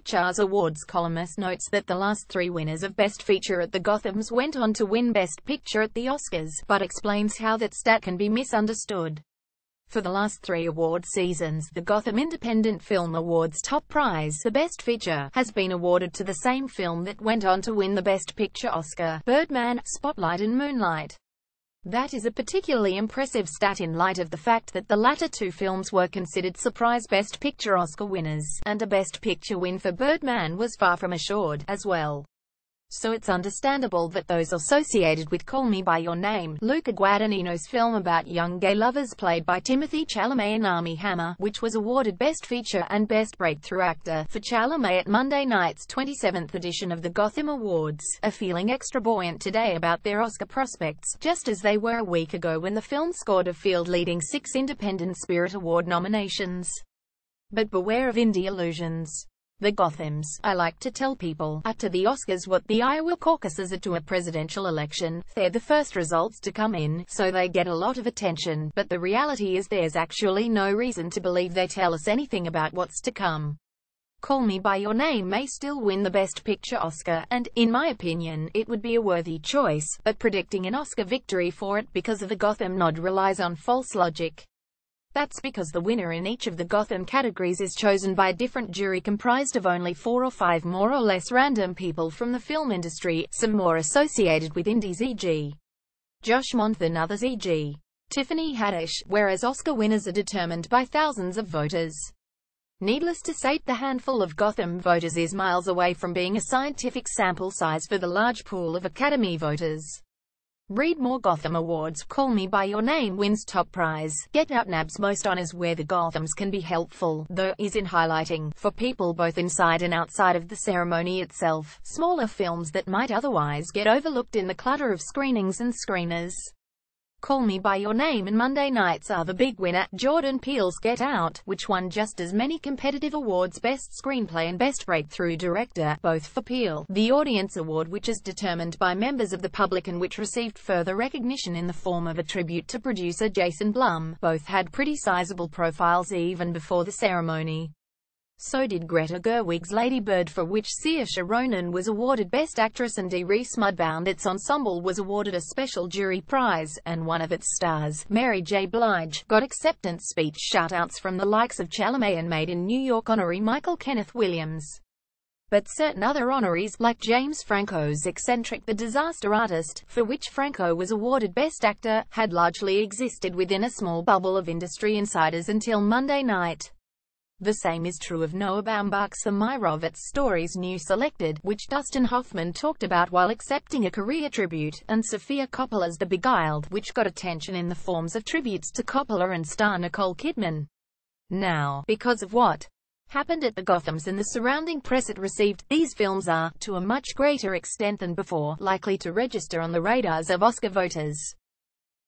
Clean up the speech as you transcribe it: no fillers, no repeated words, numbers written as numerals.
Pictures Awards columnist notes that the last 3 winners of Best Feature at the Gothams went on to win Best Picture at the Oscars, but explains how that stat can be misunderstood. For the last 3 award seasons, the Gotham Independent Film Awards top prize, the Best Feature, has been awarded to the same film that went on to win the Best Picture Oscar: Birdman, Spotlight and Moonlight. That is a particularly impressive stat in light of the fact that the latter 2 films were considered surprise Best Picture Oscar winners, and a Best Picture win for Birdman was far from assured, as well. So it's understandable that those associated with Call Me By Your Name, Luca Guadagnino's film about young gay lovers played by Timothée Chalamet and Armie Hammer, which was awarded Best Feature and Best Breakthrough Actor for Chalamet at Monday night's 27th edition of the Gotham Awards, are feeling extra buoyant today about their Oscar prospects, just as they were a week ago when the film scored a field-leading 6 Independent Spirit Award nominations. But beware of indie illusions. The Gothams, I like to tell people, are to the Oscars what the Iowa caucuses are to a presidential election. They're the first results to come in, so they get a lot of attention, but the reality is there's actually no reason to believe they tell us anything about what's to come. Call Me By Your Name may still win the Best Picture Oscar, and, in my opinion, it would be a worthy choice, but predicting an Oscar victory for it because of the Gotham nod relies on false logic. That's because the winner in each of the Gotham categories is chosen by a different jury comprised of only 4 or 5 more or less random people from the film industry, some more associated with indies e.g. Josh Month and others e.g. Tiffany Haddish, whereas Oscar winners are determined by thousands of voters. Needless to say, the handful of Gotham voters is miles away from being a scientific sample size for the large pool of Academy voters. Read more Gotham Awards. Call Me By Your Name wins top prize. Get Out nabs most honors. Where the Gothams can be helpful, though, is in highlighting, for people both inside and outside of the ceremony itself, smaller films that might otherwise get overlooked in the clutter of screenings and screeners. Call Me By Your Name and Monday nights are the big winner, Jordan Peele's Get Out, which won just as many competitive awards: Best Screenplay and Best Breakthrough Director, both for Peele. The Audience Award, which is determined by members of the public and which received further recognition in the form of a tribute to producer Jason Blum, both had pretty sizable profiles even before the ceremony. So did Greta Gerwig's Lady Bird, for which Saoirse Ronan was awarded Best Actress, and Reese Mudbound its ensemble was awarded a special jury prize, and one of its stars, Mary J. Blige, got acceptance speech shout-outs from the likes of Chalamet and Made in New York honoree Michael Kenneth Williams. But certain other honorees, like James Franco's Eccentric the Disaster Artist, for which Franco was awarded Best Actor, had largely existed within a small bubble of industry insiders until Monday night. The same is true of Noah Baumbach's The Meyerowitz Stories New Selected, which Dustin Hoffman talked about while accepting a career tribute, and Sofia Coppola's The Beguiled, which got attention in the forms of tributes to Coppola and star Nicole Kidman. Now, because of what happened at the Gothams and the surrounding press it received, these films are, to a much greater extent than before, likely to register on the radars of Oscar voters.